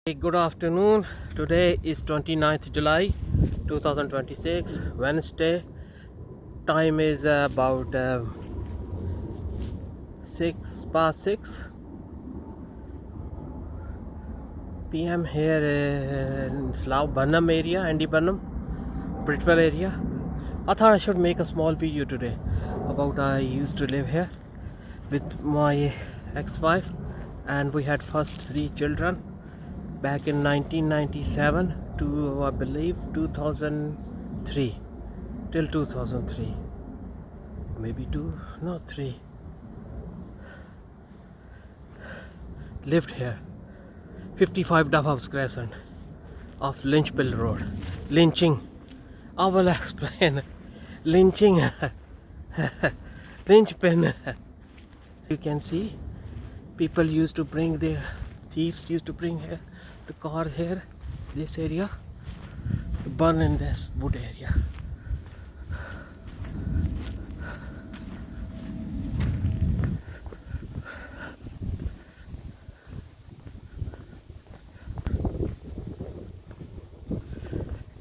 Good afternoon. Today is 29th July 2026, Wednesday. Time is about 6 past 6 p.m. here in Slough, Burnham area, Andy Burnham, Britwell area. I thought I should make a small video today about I used to live here with my ex-wife, and we had first 3 children back in 1997 to I believe 2003, till 2003, maybe 3. Lived here, 55 Dovehouse Crescent off Lynchpil Road. Lynching, I will explain. Lynching, Lynchpin. You can see people used to bring their thieves used to bring here the cars here, this area, to burn in this wood area.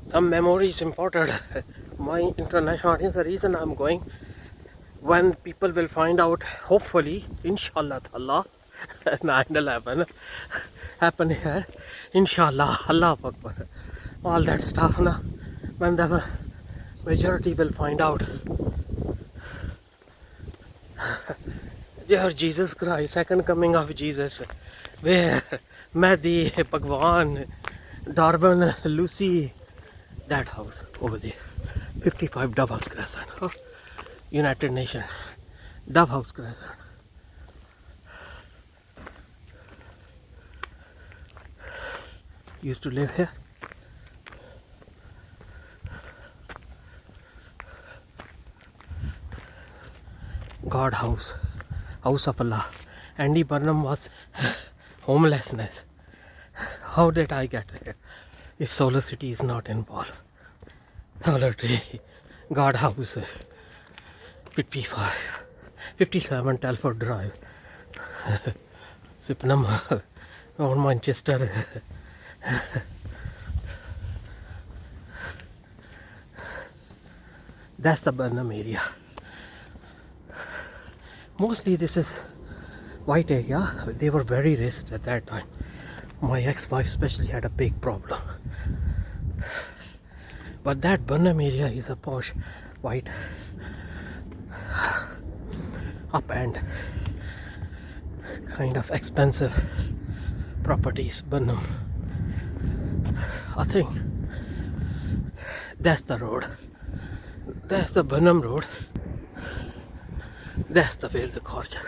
Some memories imported. My international audience, the reason I'm going, when people will find out, hopefully, inshallah ta'ala, 9/11 happen here, inshallah, Allah Akbar, all that stuff, na, when the majority will find out, dear Jesus Christ, second coming of Jesus, where Mahdi, Bhagwan, Darwin, Lucy, that house over there, 55 Dovehouse Crescent, United Nations, Dovehouse Crescent. Used to live here. God house, house of Allah. Andy Burnham was homelessness. How did I get here if Solar City is not involved? Solar Tree, God house, 55, 57 Telford Drive, Sydenham, on Manchester. That's the Burnham area. Mostly this is white area. They were very racist at that time. My ex-wife especially had a big problem. But that Burnham area is a posh, white, up and kind of expensive properties. Burnham, I think that's the road. That's the Burnham Road. That's the where's the Korjak.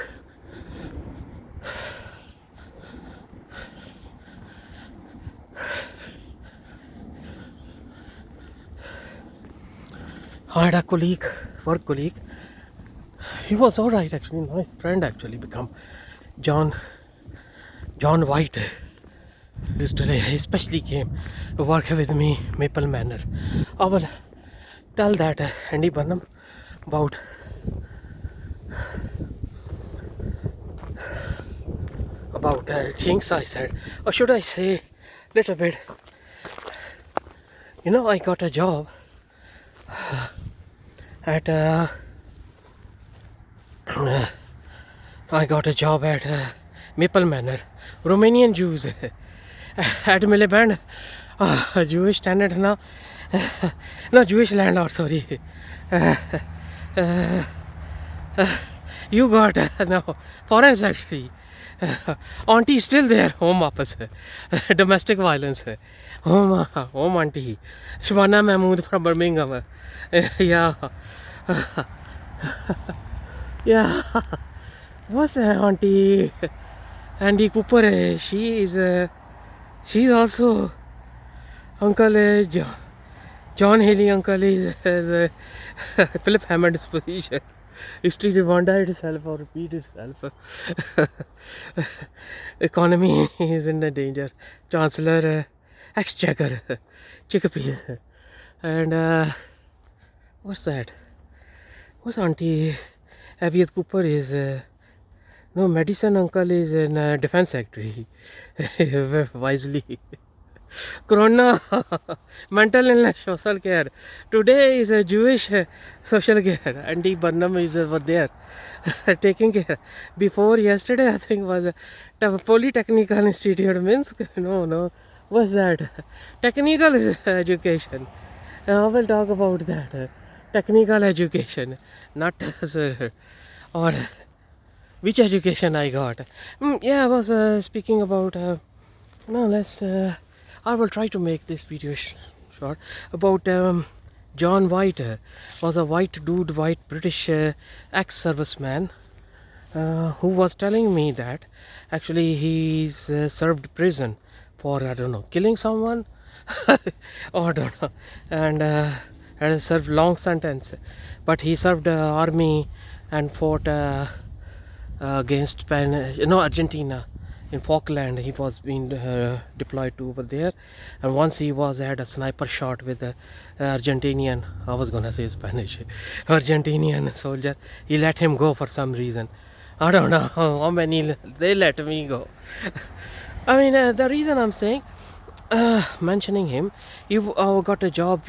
I had a colleague, work colleague. He was alright actually, nice friend actually, become John White. Used to especially came to work with me, Maple Manor. I will tell that Andy Burnham about things I said, or should I say little bit. I got a job at Maple Manor. Romanian Jews at Miliband, Jewish tenant now. No, Jewish landlord, sorry. You got no foreigners actually. Auntie is still there, home office, domestic violence, home auntie, Shwana Mahmood from Birmingham. Yeah, yeah. What's auntie? Andy Cooper, she's also uncle John Haley uncle is Philip Hammond's position. History rewinded itself or repeat itself. Economy is in the danger. Chancellor Exchequer, chickpeas, and what's that? What's Auntie Aviat Cooper is No, medicine uncle is in defense secretary. Wisely. Corona, mental illness, social care. Today is a Jewish social care. Andy Burnham is over there taking care. Before yesterday, I think was Polytechnical Institute means no. What's that? Technical education. We'll talk about that. Technical education, not or which education I got. Yeah, I was speaking about. No, let's. I will try to make this video short about John White. Was a white dude, white British ex-serviceman who was telling me that actually he's served prison for I don't know killing someone or I don't know and had served long sentence, but he served army and fought against Argentina in Falkland. He was being deployed to over there, and once he was had a sniper shot with a Argentinian, I was gonna say Spanish, Argentinian soldier. He let him go for some reason. I don't know how many they let me go. I mean, the reason I'm saying, mentioning him, he got a job,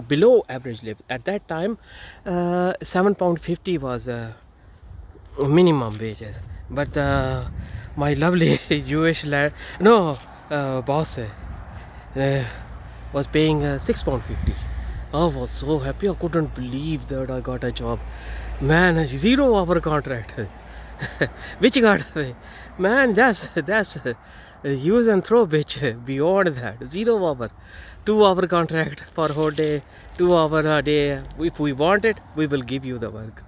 below average level. At that time, £7.50 was minimum wages. But my lovely Jewish boss was paying £6.50. I was so happy. I couldn't believe that I got a job. Man, 0-hour contract. Which got man, that's use and throw, bitch. Beyond that, 0-hour, 2-hour contract for whole day, 2 hour a day. If we want it, we will give you the work.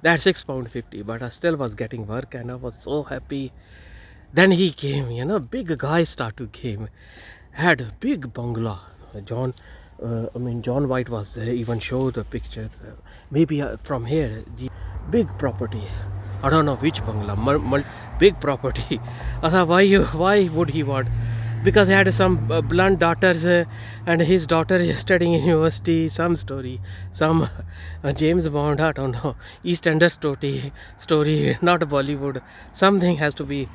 That's £6.50, but I still was getting work and I was so happy. Then he came, big guy started came, had a big bungalow. John White was even showed the pictures. Maybe from here, the big property. I don't know which bungalow, big property. I thought, why would he want? Because he had some blunt daughters, and his daughter is studying in university. Some story, some James Bond, I don't know, EastEnder story, not Bollywood. Something has to be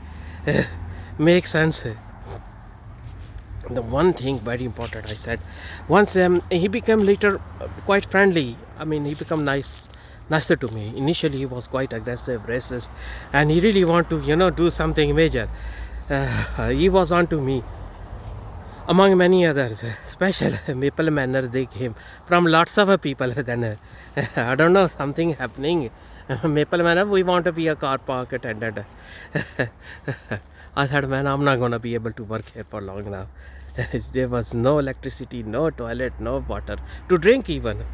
make sense. The one thing very important I said, once he became later quite friendly. I mean, he became nicer to me. Initially he was quite aggressive, racist, and he really want to do something major. He was on to me among many others. Special maple manner they came from lots of people. Then I don't know, something happening. Maple manner, we want to be a car park attendant. I thought, man, I'm not gonna be able to work here for long now. There was no electricity, no toilet, no water to drink even.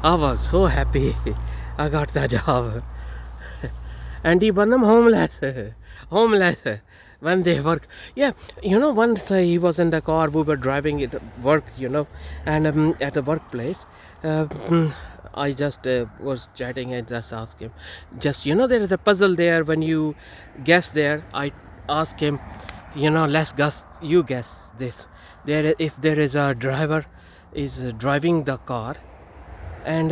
I was so happy I got the job. Andy Burnham homeless when they work. Yeah, once he was in the car, we were driving it work, and at the workplace. I just was chatting and just asked him, there is a puzzle there when you guess there. I asked him, let's guess, you guess this. If there is a driver is driving the car, and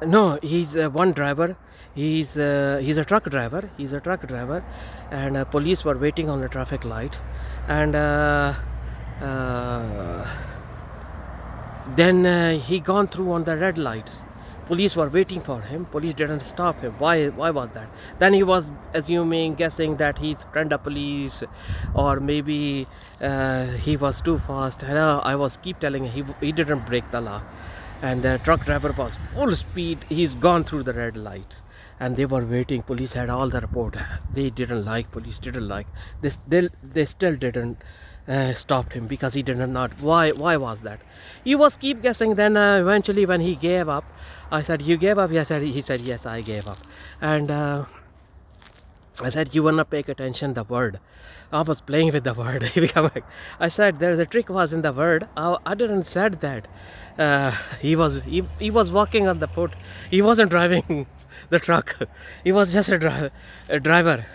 no, he's one driver. He's a truck driver. And police were waiting on the traffic lights, and then he gone through on the red lights. Police were waiting for him. Police didn't stop him. Why was that? Then he was guessing that he's friend of police, or maybe he was too fast. And I was keep telling him he didn't break the law. And the truck driver was full speed. He's gone through the red lights, and they were waiting. Police had all the report. They didn't like. Police didn't like. They still didn't stopped him because he did not. Why was that? He was keep guessing. Then eventually when he gave up, I said, you gave up? Yes. He said, yes, I gave up. And I said, you wanna pay attention the word. I was playing with the word. I said, there's a trick was in the word. I didn't said that. He was walking on the foot. He wasn't driving the truck. He was just a driver.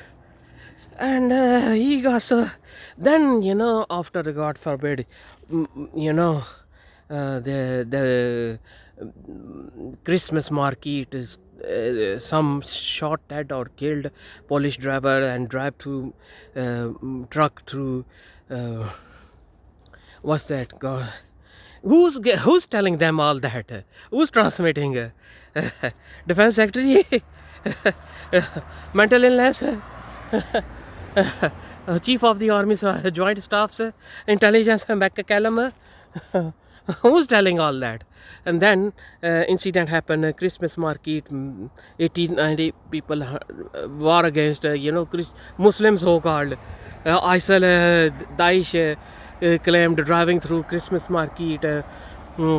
And he got so. Then after God forbid, the Christmas market is some shot dead or killed Polish driver and drive through truck through what's that? God, who's telling them all that? Who's transmitting? Defense Secretary, mental illness, Chief of the Army Joint Staffs, Intelligence McCallum. Who's telling all that? And then incident happened, Christmas market, 1890 people war against Muslims so called, ISIL, Daesh claimed driving through Christmas market,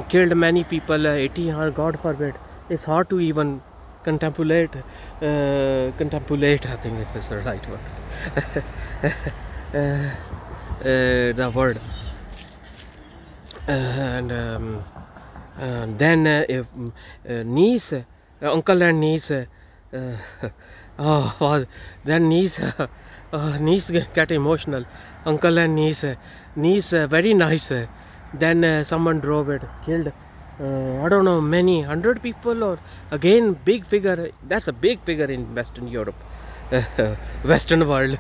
killed many people, 80, God forbid. It's hard to even contemplate, I think if it's the right word. The word. And then niece, uncle and niece, then niece, niece get emotional. Uncle and niece very nice. Then someone drove it, killed. I don't know, many 100 people, or again big figure. That's a big figure in Western Europe, Western world,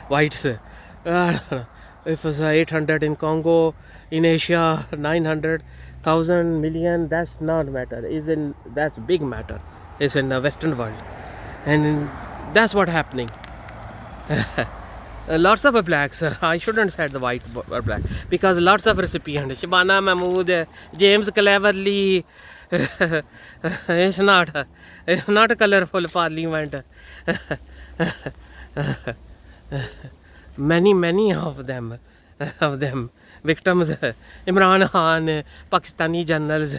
whites. I don't know. If it's 800 in Congo, in Asia 900,000 million, that's not matter. That's big matter. It's in the Western world, and that's what happening. Lots of blacks. I shouldn't say the white or black, because lots of recipients. Shabana Mahmood, James Cleverly. It's not a colorful parliament. Many of them victims. Imran Khan, Pakistani generals,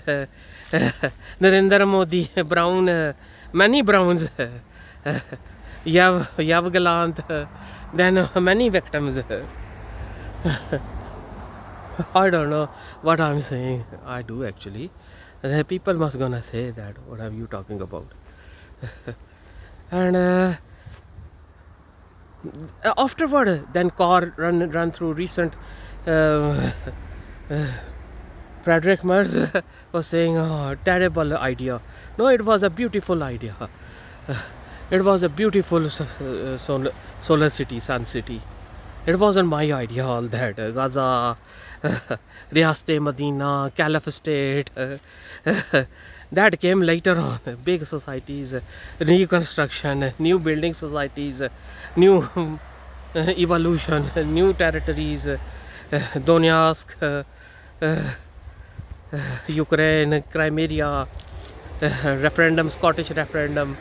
Narendra Modi, Brown, many Browns, Yav Galant, then many victims. I don't know what I'm saying. I do actually. The people must gonna say that, what are you talking about? And afterward, then car run through recent. Frederick Merz was saying, oh, terrible idea. No, it was a beautiful idea. It was a beautiful solar city, sun city. It wasn't my idea, all that. Gaza, Riyaste Medina, Caliph State. That came later on. Big societies, new construction, new building societies, new evolution, new territories, Donetsk, Ukraine, Crimea, referendum, Scottish referendum,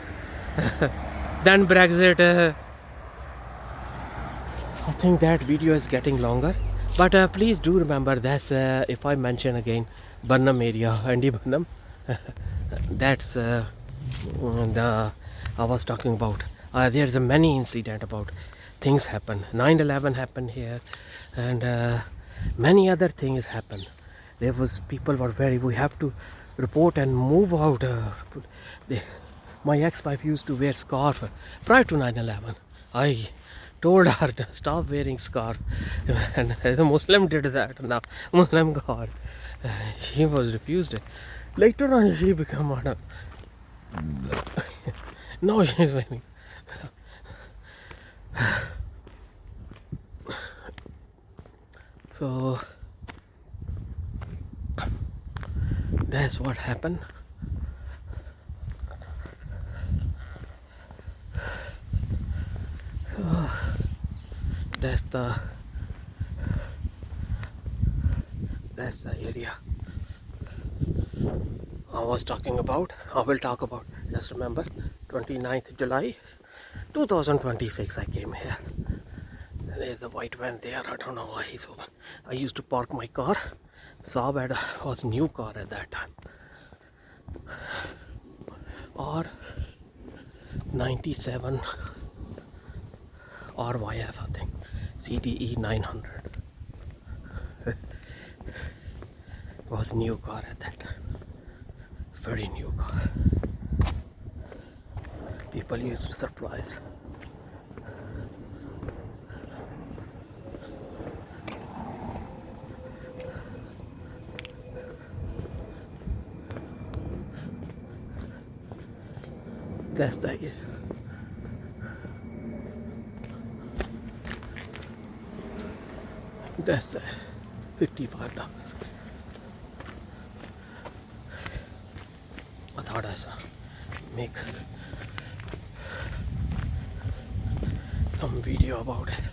then Brexit. I think that video is getting longer, but please do remember that's if I mention again Burnham area, Andy Burnham, that's the I was talking about. There's a many incident about things happen. 9/11 happened here, and many other things happened. There was people were we have to report and move out. My ex-wife used to wear scarf prior to 9/11. I told her to stop wearing scarf, and the Muslim did that. Now Muslim God, she was refused. Later on, she became one. No, she's wearing. So that's what happened. That's the area I was talking about. I will talk about. Just remember, 29th July 2026 I came here. There's the white van there. I don't know why he's over. I used to park my car. Saab was new car at that time. Or 97 RYF, I think. CDE 900 was new car at that time. Very new car. People used to be surprised. That's the idea. That's the $55. I thought I saw make some video about it.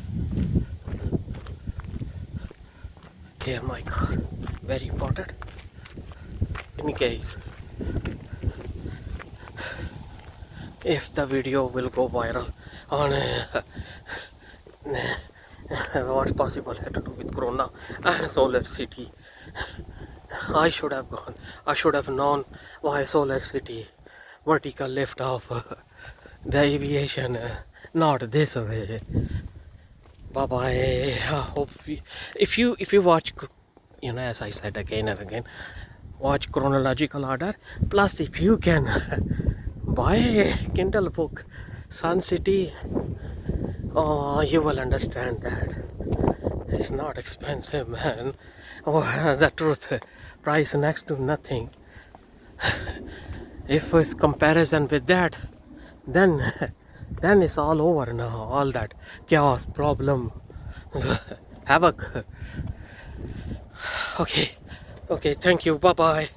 Here my car, very important. In case if the video will go viral on what's possible had to do with Corona and Solar City, I should have gone. I should have known why Solar City vertical lift off the aviation, not this way. Bye bye. I hope if you watch, as I said again and again, watch chronological order. Plus, if you can buy a Kindle book, Sun City, you will understand that it's not expensive, man. The truth, price next to nothing. If it's comparison with that, then it's all over now. All that chaos, problem, havoc. Okay, thank you. Bye bye.